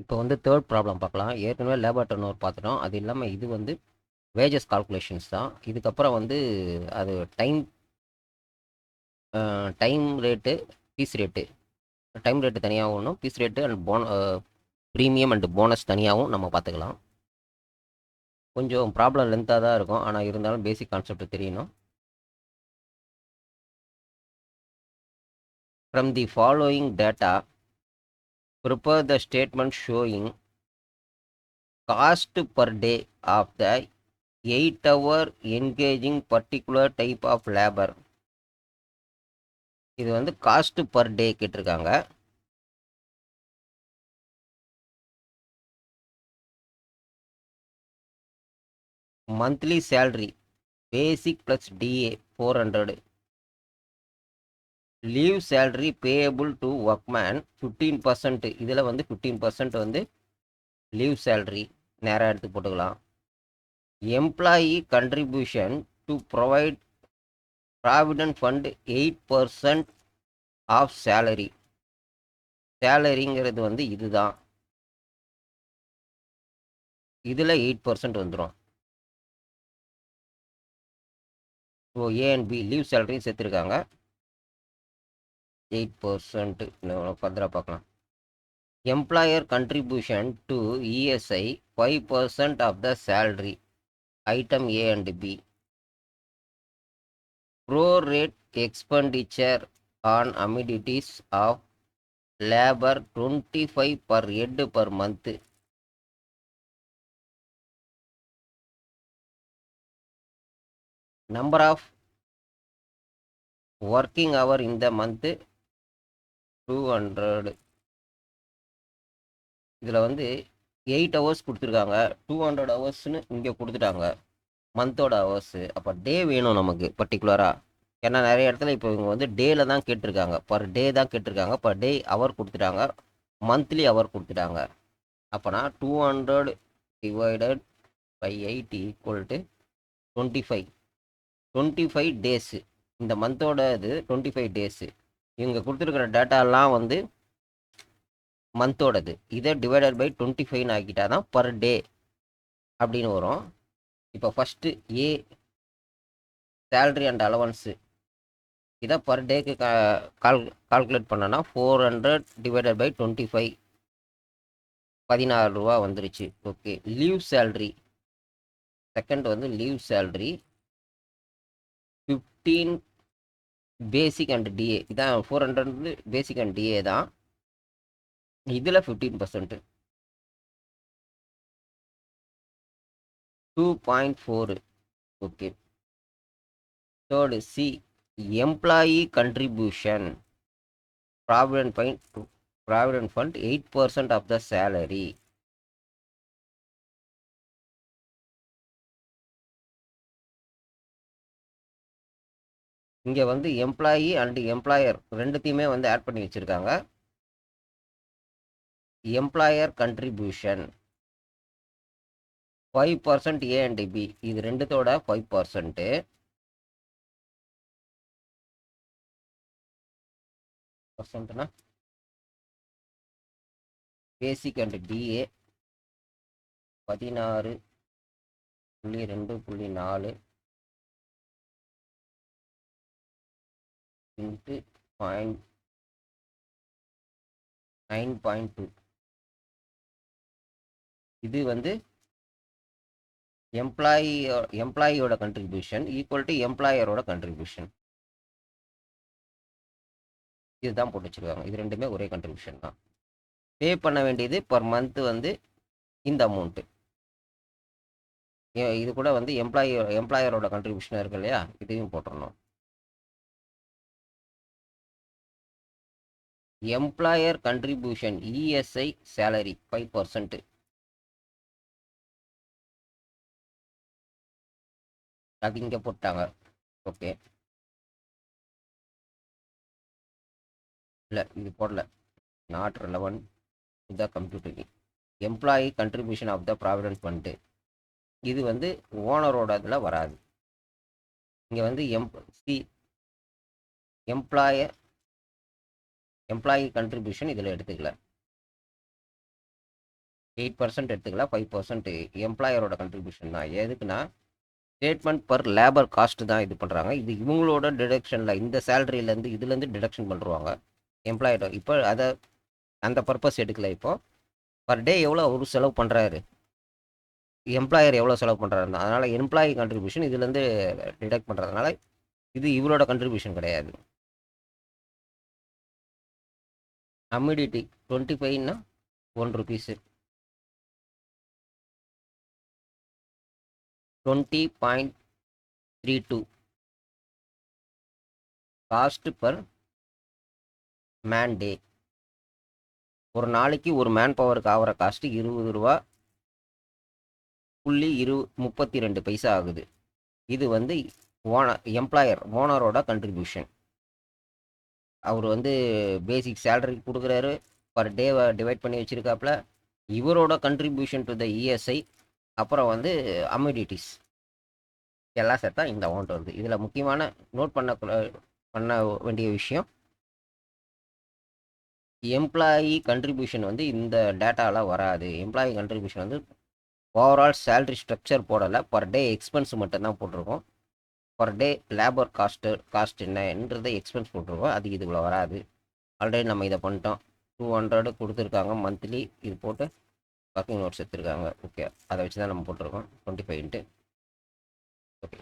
இப்போ வந்து third problem பார்க்கலாம். ஏற்கனவே லேபர் டர்ன் ஓவர் பார்த்துட்டோம். அது இல்லாமல் இது வந்து வேஜஸ் கால்குலேஷன்ஸ் தான். இதுக்கப்புறம் வந்து அது time rate, piece rate. Time rate தனியாகவும் ஒன்றும், piece rate and premium and bonus தனியாகவும் நம்ம பார்த்துக்கலாம். கொஞ்சம் ப்ராப்ளம் லென்த்தாக தான் இருக்கும், ஆனால் இருந்தாலும் பேசிக் கான்செப்ட் தெரியணும். From the following data, prepare the statement showing cost per day of the 8-hour engaging particular type of labor. இது வந்து காஸ்ட் பர் டே கேட்டிருக்காங்க. Monthly salary basic plus DA 400. Leave salary payable to workman 15%. இதில் வந்து 15% வந்து leave salary நேராக எடுத்து போட்டுக்கலாம். Employee contribution to provide provident fund 8% of salary. சேலரிங்கிறது வந்து இதுதான், இதில் 8% வந்துடும். So A and B leave சேலரியும் சேர்த்துருக்காங்க. 8% ஃபர்தராக பார்க்கலாம். Employer contribution to ESI 5% of the salary, item A and B. Prorate expenditure on amenities of labor 25 per head per month. Number of working hour in the month 200. இதில் வந்து 8 hours கொடுத்துருக்காங்க, 200 ஹவர்ஸ்னு இங்கே கொடுத்துட்டாங்க மந்தோட hours. அப்போ டே வேணும் நமக்கு பர்டிகுலராக. ஏன்னா நிறைய இடத்துல இப்போ இவங்க வந்து டேல தான் கேட்டிருக்காங்க, பர் டே தான் கேட்டிருக்காங்க. பர் டே ஹவர் கொடுத்துட்டாங்க, மந்த்லி ஹவர் கொடுத்துட்டாங்க. அப்போனா 200 divided by 8 equal to 25. 25 days. இந்த மந்தோட இது 25 டேஸு. இவங்க கொடுத்துருக்கிற டேட்டாலாம் வந்து மந்தோடது. இதை டிவைடட் பை 25 ஆக்கிட்டா தான் பர் டே அப்படின்னு வரும். இப்போ first A salary and allowance, இதை பர் டேக்கு கால்குலேட் பண்ணனா 400 டிவைடட் பை 25, 16 ரூபா வந்துருச்சு. ஓகே. லீவ் சேலரி, செகண்ட் வந்து leave salary 15 basic and DA. இதான் 400 பேசிக் அண்ட் டிஏ தான். இதில் 15% 2.4. Okay. Third C employee contribution provident fund 8% of the salary. இங்கே வந்து எம்ப்ளாயி அண்ட் எம்ப்ளாயர் ரெண்டுத்தையுமே வந்து ஆட் பண்ணி வச்சுருக்காங்க. Employer contribution 5% A and B, இது ரெண்டுத்தோட 5%. பர்சன்ட்னா பேசிக் அண்ட் டிஏ 16.2.4 இன்ட்டு 9.2. இது வந்து எம்ப்ளாயியோட கண்ட்ரிபியூஷன் ஈக்குவல் டு எம்ப்ளாயரோட கண்ட்ரிபியூஷன். இதுதான் போட்டு வச்சுருக்காங்க. இது ரெண்டுமே ஒரே கண்ட்ரிபியூஷன் தான். பே பண்ண வேண்டியது பர் மந்த் வந்து இந்த அமௌண்ட்டு. இது கூட வந்து எம்ப்ளாயரோட கண்ட்ரிபியூஷனாக இருக்கு இல்லையா, இதையும் போட்டுடணும். Employer contribution ESI salary 5%. அது இங்கே போட்டாங்க. ஓகே. இல்லை இது போடல, not relevant to the computer. Employee contribution of the provident fund, இது வந்து ஓனரோட இதில் வராது. இங்கே வந்து எம்ப்ளாயி கண்ட்ரிபியூஷன் இதில் எடுத்துக்கல. 8% எடுத்துக்கலாம், 5% எம்ப்ளாயரோட கண்ட்ரிபியூஷன் தான். எதுக்குன்னா ஸ்டேட்மெண்ட் பர் லேபர் காஸ்ட் தான் இது பண்ணுறாங்க. இது இவங்களோட டிடக்ஷனில் இந்த சேலரியிலேருந்து இதுலேருந்து டிடக்ஷன் பண்ணுறாங்க எம்ப்ளாயிட. இப்போ அதை அந்த பர்பஸ் எடுக்கல. இப்போ பர் டே எவ்வளோ ஒரு செலவு பண்ணுறாரு, எம்ப்ளாயர் எவ்வளோ செலவு பண்ணுறாரு, அதனால் எம்ப்ளாயி கண்ட்ரிபியூஷன் இதுலேருந்து டிடக்ட் பண்ணுறதுனால இது இவரோட கண்ட்ரிபியூஷன் கிடையாது. அம்யூடிட்டி 25ன்னா ₹1 20.32 காஸ்ட் பர் மேன் டே. ஒரு நாளைக்கு ஒரு மேன் பவருக்கு ஆகிற காஸ்ட்டு ₹20.32 ஆகுது. இது வந்து ஓனரோட கண்ட்ரிபியூஷன். அவர் வந்து பேசிக் சேலரி கொடுக்குறாரு, பர் டேவை டிவைட் பண்ணி வச்சுருக்காப்புல. இவரோட கண்ட்ரிபியூஷன் டு த இஎஸ்ஐ, அப்புறம் வந்து அம்யூடிட்டிஸ் எல்லாம் சேர்த்தா இந்த அமௌண்ட் வருது. இதில் முக்கியமான நோட் பண்ண வேண்டிய விஷயம், எம்ப்ளாயி கண்ட்ரிபியூஷன் வந்து இந்த டேட்டாவில் வராது. எம்ப்ளாயி கண்ட்ரிபியூஷன் வந்து ஓவரால் சேலரி ஸ்ட்ரக்சர் போடலை, பர் டே எக்ஸ்பென்ஸ் மட்டும்தான் போட்டிருக்கோம். பர் டே லேபர் காஸ்ட் என்னன்றதை எக்ஸ்பென்ஸ் போட்டிருக்கோம், அது இதுக்குள்ள வராது. ஆல்ரெடி நம்ம இதை பண்ணிட்டோம். 200 கொடுத்துருக்காங்க மந்த்லி, இது போட்டு ஒர்க்கிங் நோட்ஸ் எடுத்துருக்காங்க. ஓகே, அதை வச்சு தான் நம்ம போட்டிருக்கோம் 25. ஓகே.